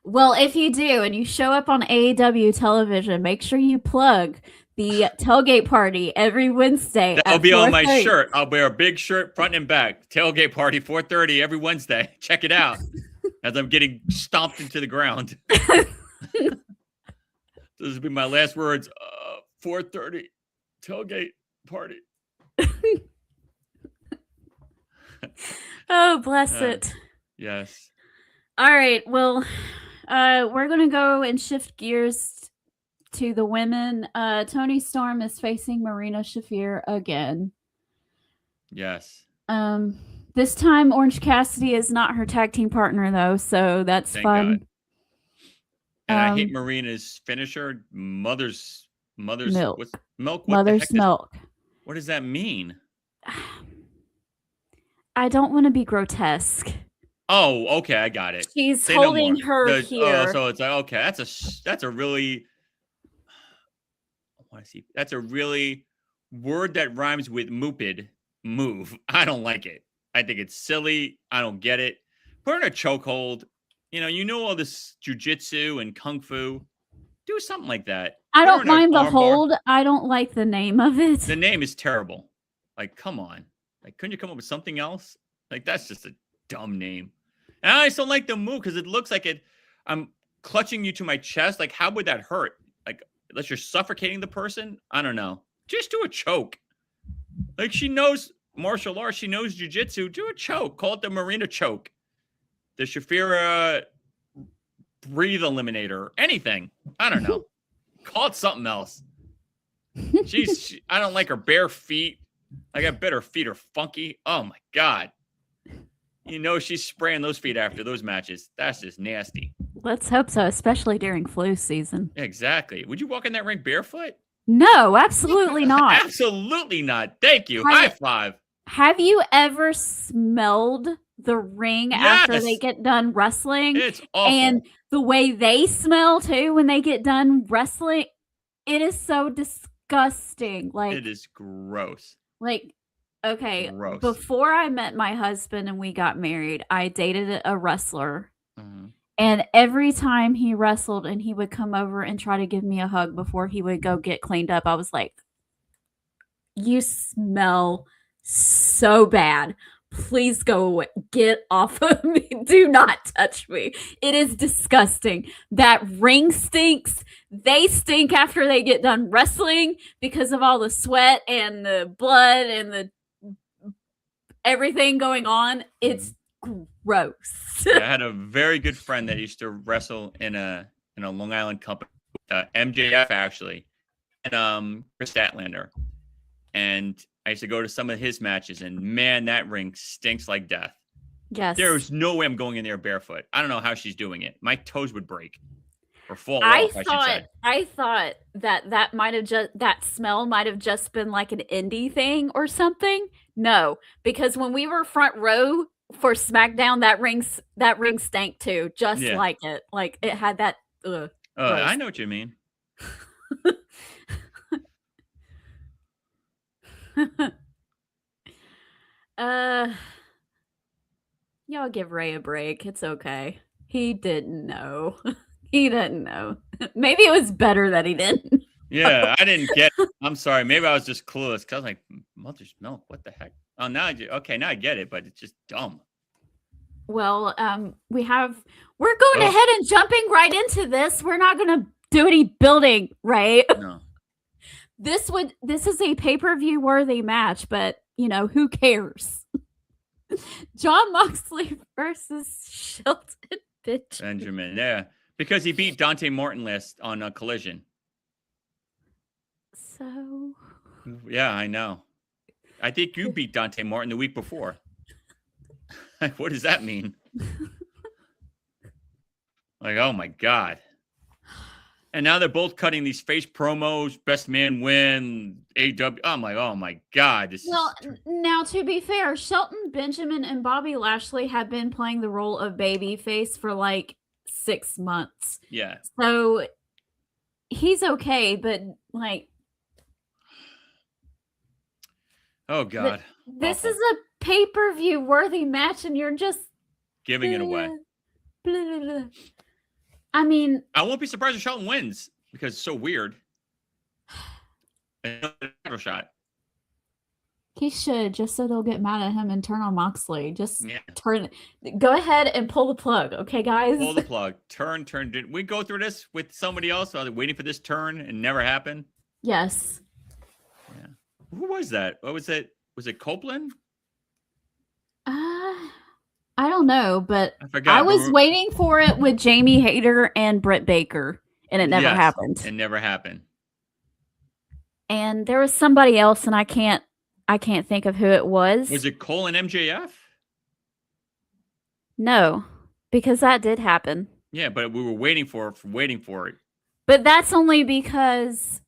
B: Well, if you do, and you show up on AEW television, make sure you plug the tailgate party every Wednesday.
C: That'll be on my shirt. I'll wear a big shirt front and back. Tailgate party 4:30 every Wednesday. Check it out as I'm getting stomped into the ground. This will be my last words. 4:30 tailgate party.
B: Oh, bless it.
C: Yes.
B: All right. Well, we're going to go and shift gears to the women. Toni Storm is facing Marina Shafir again.
C: Yes.
B: This time Orange Cassidy is not her tag team partner though, so that's
C: Thank
B: fun.
C: God. And I hate Marina's finisher, mother's
B: milk.
C: What's milk?
B: Mother's milk.
C: What does that mean?
B: I don't want to be grotesque.
C: Oh, okay, I got it.
B: She's
C: Say
B: holding
C: no more.
B: her here.
C: Oh, so it's like, okay, that's a really, I want to see. That's a really word that rhymes with moopid. Move. I don't like it. I think it's silly. I don't get it. Put her in a chokehold. You know all this jujitsu and kung fu. Do something like that.
B: I
C: Put her
B: don't
C: in a
B: mind the
C: armbar.
B: hold. I don't like the name of it.
C: The name is terrible. Like, come on. Like, couldn't you come up with something else? Like, that's just a dumb name. And I just don't like the move because it looks like I'm clutching you to my chest. Like, how would that hurt? Like, unless you're suffocating the person? I don't know. Just do a choke. Like, she knows martial arts. She knows jujitsu. Do a choke. Call it the Marina choke. The Shafira breathe eliminator. Anything. I don't know. Call it something else. I don't like her bare feet. I bet her feet are funky. Oh, my God. She's spraying those feet after those matches. That's just nasty.
B: Let's hope so, especially during flu season.
C: Exactly. Would you walk in that ring barefoot?
B: No, absolutely not.
C: Absolutely not. Thank you. High five.
B: Have you ever smelled the ring after they get done wrestling?
C: It's awful.
B: And the way they smell too when they get done wrestling, it is so disgusting. Like,
C: it is gross.
B: Like, okay,
C: Gross.
B: Before I met my husband and we got married, I dated a wrestler.
C: Mhm.
B: And every time he wrestled and he would come over and try to give me a hug before he would go get cleaned up, I was like, you smell so bad. please go away. Get off of me. Do not touch me. It is disgusting. That ring stinks. They stink after they get done wrestling because of all the sweat and the blood and the everything going on. It's gross.
C: Yeah, I had a very good friend that used to wrestle in a Long Island company, MJF actually, and Chris Statlander. And I used to go to some of his matches, and man, that ring stinks like death.
B: Yes.
C: There's no way I'm going in there barefoot. I don't know how she's doing it. My toes would break or fall off, I should say.
B: I thought that might have that smell might have just been like an indie thing or something. No, because when we were front row for SmackDown, that ring stank too, just like it. Like it had that.
C: I know what you mean.
B: Y'all give Ray a break. It's okay. He didn't know. He didn't know. Maybe it was better that he didn't.
C: Yeah, I didn't get it. I'm sorry. Maybe I was just clueless because I was like, mother's milk. What the heck? Oh, now I get it, but it's just dumb.
B: Well, we're going ahead and jumping right into this. We're not going to do any building, right?
C: No.
B: This is a pay-per-view worthy match, but who cares? Jon Moxley versus Shelton
C: Benjamin. Yeah, because he beat Dante Martin last on a Collision.
B: So.
C: Yeah, I know. I think you beat Dante Martin the week before. What does that mean? Like, oh my God. And now they're both cutting these face promos, best man win, AW. I'm like, oh my God.
B: Now to be fair, Shelton Benjamin and Bobby Lashley have been playing the role of babyface for like 6 months.
C: Yeah.
B: So he's okay, but like.
C: Oh God.
B: This is a pay-per-view worthy match, and you're just
C: giving it away.
B: Blah, blah, blah. I mean,
C: I won't be surprised if Shelton wins because it's so weird. Another shot.
B: He should, just so they'll get mad at him and turn on Moxley. Just go ahead and pull the plug, okay, guys?
C: Pull the plug. Turn. Did we go through this with somebody else? I was waiting for this turn and never happened.
B: Yes.
C: Yeah. Who was that? What was it? Was it Copeland?
B: I don't know, but
C: I forgot.
B: I was waiting for it with Jamie Hayter and Britt Baker, and it never happened.
C: It never happened.
B: And there was somebody else, and I can't think of who it was.
C: Was it Cole and MJF?
B: No, because that did happen.
C: Yeah, but we were waiting for it.
B: But that's only because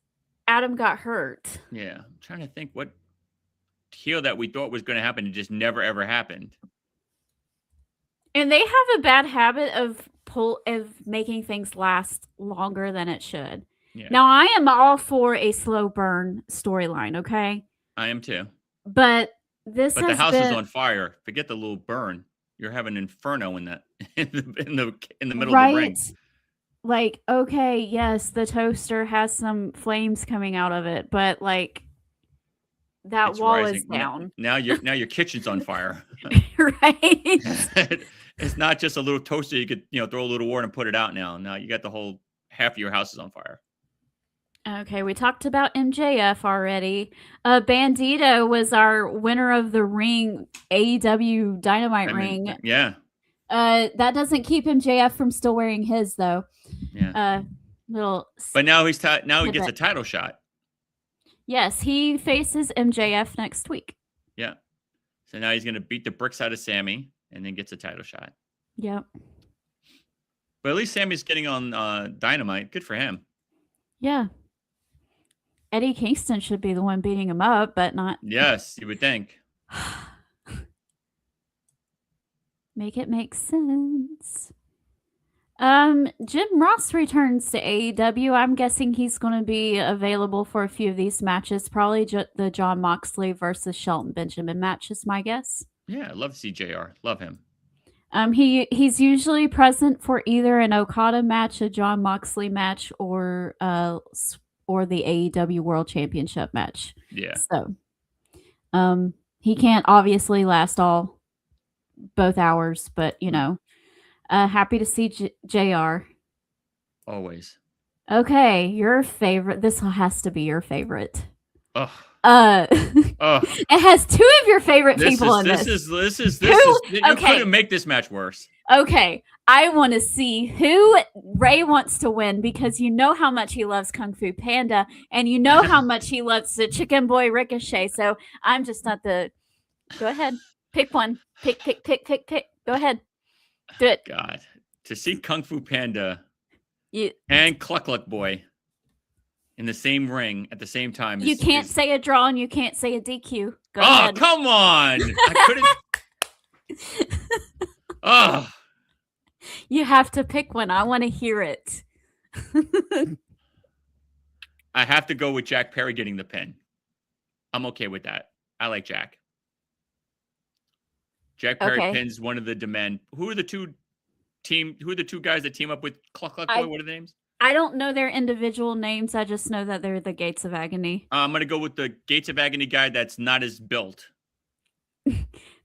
B: Adam got hurt.
C: Yeah, I'm trying to think what heel that we thought was going to happen. It just never ever happened.
B: And they have a bad habit of making things last longer than it should.
C: Yeah.
B: Now, I am all for a slow burn storyline, okay?
C: I am too.
B: But the
C: house is on fire. Forget the little burn. You're having an inferno in the middle of the ring.
B: Like, okay, yes, the toaster has some flames coming out of it, but like that wall is down.
C: Now your kitchen's on fire.
B: Right.
C: It's not just a little toaster you could throw a little water and put it out now. Now you got the whole half of your house is on fire.
B: Okay, we talked about MJF already. Bandito was our winner of the ring AEW Dynamite ring.
C: Yeah.
B: That doesn't keep MJF from still wearing his though.
C: Yeah. But now he gets a title shot.
B: Yes, he faces MJF next week.
C: Yeah. So now he's going to beat the bricks out of Sammy and then gets a title shot.
B: Yep.
C: But at least Sammy's getting on Dynamite. Good for him.
B: Yeah. Eddie Kingston should be the one beating him up, but not.
C: Yes, you would think.
B: Make it make sense. Jim Ross returns to AEW. I'm guessing he's going to be available for a few of these matches. Probably the Jon Moxley versus Shelton Benjamin match is my guess.
C: Yeah, I love to see JR. Love him.
B: He's usually present for either an Okada match, a Jon Moxley match, or the AEW World Championship match.
C: Yeah.
B: So, He can't obviously last both hours, but happy to see JR.
C: Always.
B: Okay, your favorite. This has to be your favorite.
C: Ugh.
B: It has two of your favorite people in this.
C: You couldn't make this match worse.
B: Okay, I want to see who Ray wants to win because you know how much he loves Kung Fu Panda and you know how much he loves the Chicken Boy Ricochet. So I'm just not the. Go ahead, pick one. Pick. Go ahead, do it.
C: God, to see Kung Fu Panda
B: You
C: and Cluck Cluck Boy in the same ring at the same time.
B: You can't say a draw and you can't say a DQ. Go
C: oh,
B: ahead.
C: Come on! I couldn't. Oh.
B: You have to pick one. I want to hear it.
C: I have to go with Jack Perry getting the pin. I'm okay with that. I like Jack. Jack Perry pins one of the Demand. Who are the two guys that team up with Cluck Cluck Boy? What are the names?
B: I don't know their individual names. I just know that they're the Gates of Agony.
C: I'm gonna go with the Gates of Agony guy that's not as built.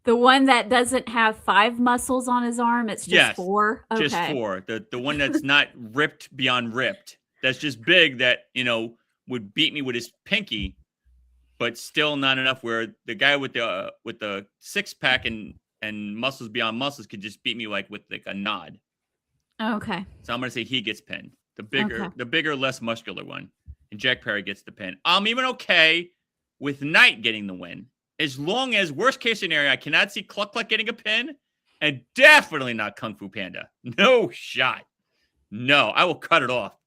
B: The one that doesn't have 5 muscles on his arm. It's just 4. Okay.
C: Just 4. The one that's not ripped beyond ripped. That's just big that would beat me with his pinky, but still not enough where the guy with the 6-pack and muscles beyond muscles could just beat me with a nod.
B: Okay.
C: So I'm gonna say he gets pinned. The bigger, less muscular one. And Jack Perry gets the pin. I'm even okay with Knight getting the win. As long as, worst case scenario, I cannot see Cluck Cluck getting a pin. And definitely not Kung Fu Panda. No shot. No, I will cut it off.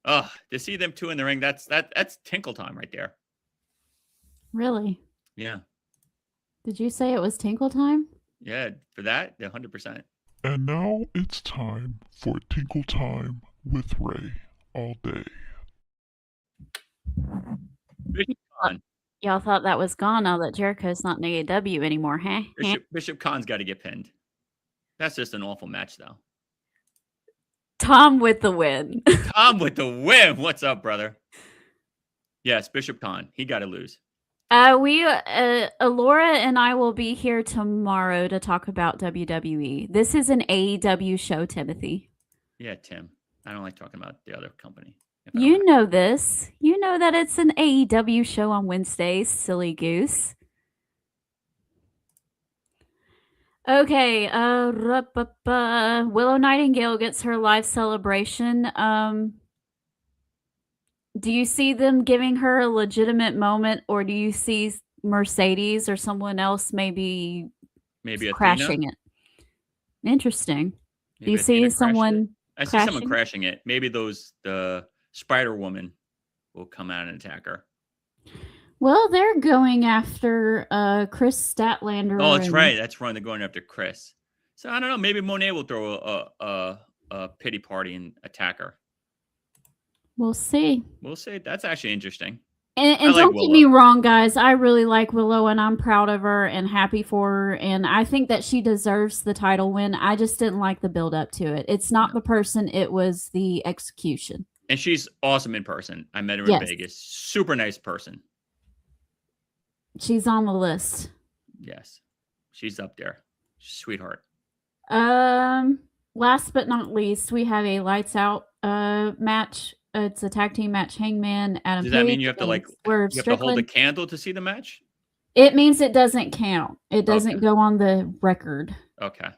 C: Oh, to see them two in the ring, that's tinkle time right there.
B: Really?
C: Yeah.
B: Did you say it was tinkle time?
C: Yeah, for that, 100%.
E: And now it's time for Tinkle Time with Ray all day.
B: Y'all thought that was gone now that Jericho's not in AEW anymore, huh?
C: Bishop Khan's got to get pinned. That's just an awful match, though.
B: Tom with the win.
C: Tom with the win. What's up, brother? Yes, Bishop Khan. He got to lose.
B: Alora and I will be here tomorrow to talk about WWE. This is an AEW show, Timothy.
C: Yeah, Tim. I don't like talking about the other company.
B: You know this. You know that it's an AEW show on Wednesdays, silly goose. Okay, Willow Nightingale gets her live celebration. Do you see them giving her a legitimate moment, or do you see Mercedes or someone else maybe crashing it? Interesting.
C: Maybe
B: do you see someone?
C: I see someone crashing it. Maybe the Spider Woman will come out and attack her.
B: Well, they're going after Chris Statlander.
C: Oh, that's right. That's right. They're going after Chris. So I don't know. Maybe Monet will throw a pity party and attack her.
B: We'll see.
C: We'll see. That's actually interesting.
B: And don't get me wrong, guys. I really like Willow, and I'm proud of her and happy for her. And I think that she deserves the title win. I just didn't like the build up to it. It's not the person. It was the execution. And
C: she's awesome in person. I met her in Vegas. Super nice person.
B: She's on the list.
C: Yes. She's up there. Sweetheart.
B: Last but not least, we have a lights out match. It's a tag team match. Hangman, Adam Page.
C: Does that mean you have to hold a candle to see the match?
B: It means it doesn't count. It doesn't go on the record.
C: Okay.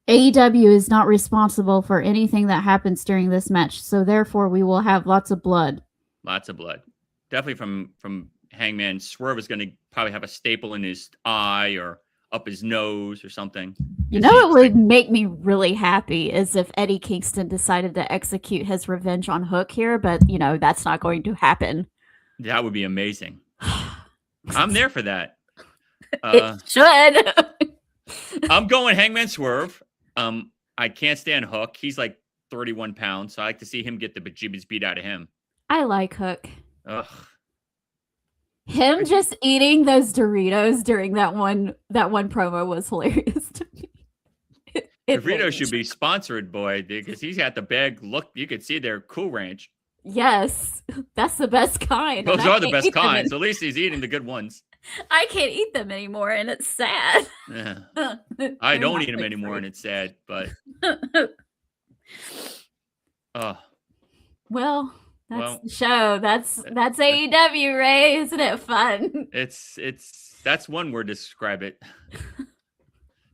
B: AEW is not responsible for anything that happens during this match, so therefore we will have lots of blood.
C: Lots of blood. Definitely from Hangman. Swerve is going to probably have a staple in his eye or up his nose or something.
B: You know, it would make me really happy is if Eddie Kingston decided to execute his revenge on Hook here, but that's not going to happen.
C: That would be amazing. I'm there for that.
B: It should.
C: I'm going Hangman Swerve. I can't stand Hook. He's like 31 pounds, so I like to see him get the bejeebies beat out of him.
B: I like Hook.
C: Ugh.
B: Him just eating those Doritos during that one promo was hilarious to me.
C: Doritos should be sponsored, boy, because he's got the bag. Look, you could see their Cool Ranch.
B: Yes, that's the best kind. and
C: Those
B: I
C: are the
B: can't
C: best
B: eat them
C: kinds. At least he's eating the good ones.
B: I can't eat them anymore, and it's sad.
C: Yeah. I
B: They're
C: don't
B: not
C: eat them
B: good
C: anymore,
B: for
C: and it's sad. But
B: you.
C: oh,
B: Well, that's
C: well,
B: the show. That's AEW, Ray. Isn't it fun?
C: that's one word to describe it.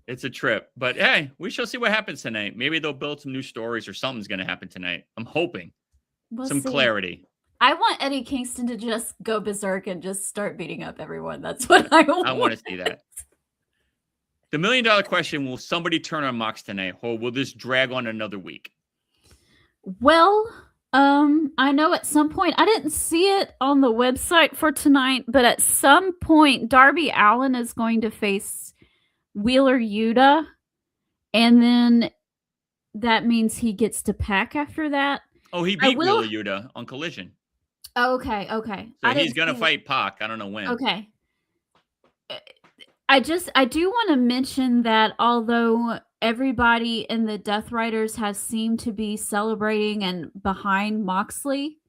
C: It's a trip. But hey, we shall see what happens tonight. Maybe they'll build some new stories or something's going to happen tonight. I'm hoping
B: We'll
C: some
B: see.
C: clarity.
B: I want Eddie Kingston to just go berserk and just start beating up everyone. That's what I want.
C: I want to see that. The $1 million question: will somebody turn on Mox tonight, or will this drag on another week?
B: Well, I know at some point, I didn't see it on the website for tonight, but at some point, Darby Allin is going to face Wheeler Yuta, and then that means he gets to Pac after that.
C: Oh, he beat Wheeler Yuta on Collision.
B: Oh, okay.
C: So he's going to fight Pac. I don't know when.
B: Okay. I do want to mention that although everybody in the Death Riders has seemed to be celebrating and behind Moxley,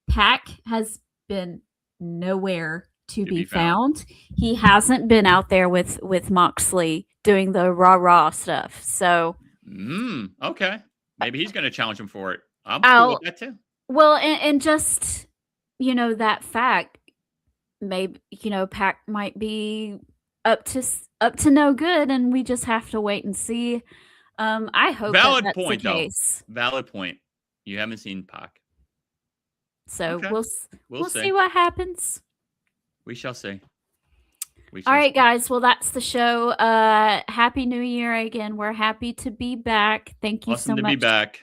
B: Pac has been nowhere to be found. He hasn't been out there with Moxley doing the rah-rah stuff. So
C: okay. Maybe he's going to challenge him for it. I'm cool with that too.
B: Well, and just, that fact, maybe, Pac might be up to no good, and we just have to wait and see. I hope
C: Valid
B: that's
C: point,
B: the case.
C: though. Valid point. You haven't seen Pac.
B: So
C: Okay.
B: we'll see what happens.
C: We shall see.
B: All right, guys. Well, that's the show. Happy New Year again. We're happy to be back. Thank you
C: Awesome
B: so
C: to
B: much
C: be back.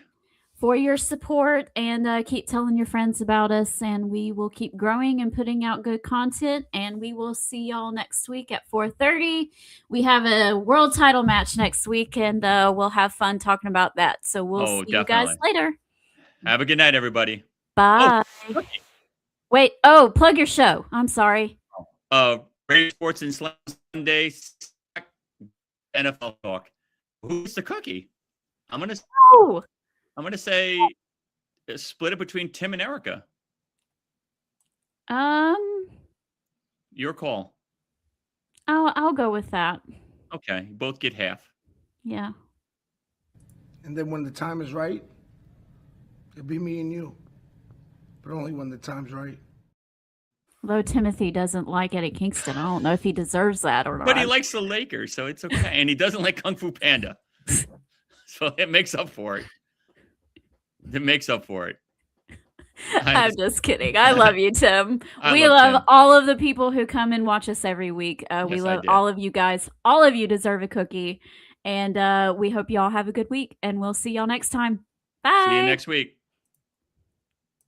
B: for your support, and keep telling your friends about us, and we will keep growing and putting out good content, and we will see y'all next week at 4:30. We have a world title match next week, and we'll have fun talking about that. So we'll see you guys later.
C: Have a good night, everybody.
B: Bye. Wait, plug your show. I'm sorry.
C: Radio Sports and Slam Sunday, NFL Talk. Who's the cookie? I'm gonna say split it between Tim and Erica. Your call.
B: I'll go with that.
C: Okay, both get half.
B: Yeah.
E: And then when the time is right, it'll be me and you. But only when the time's right.
B: Although Timothy doesn't like Eddie Kingston. I don't know if he deserves that or not.
C: But he likes the Lakers, so it's okay. And he doesn't like Kung Fu Panda. So it makes up for it. I'm
B: just kidding. I love you, Tim. We
C: love
B: love
C: Tim.
B: all of the people who come and watch us every week. We
C: Yes,
B: love all of you guys. All of you deserve a cookie. And we hope you all have a good week. And we'll see y'all next time. Bye.
C: See you next week.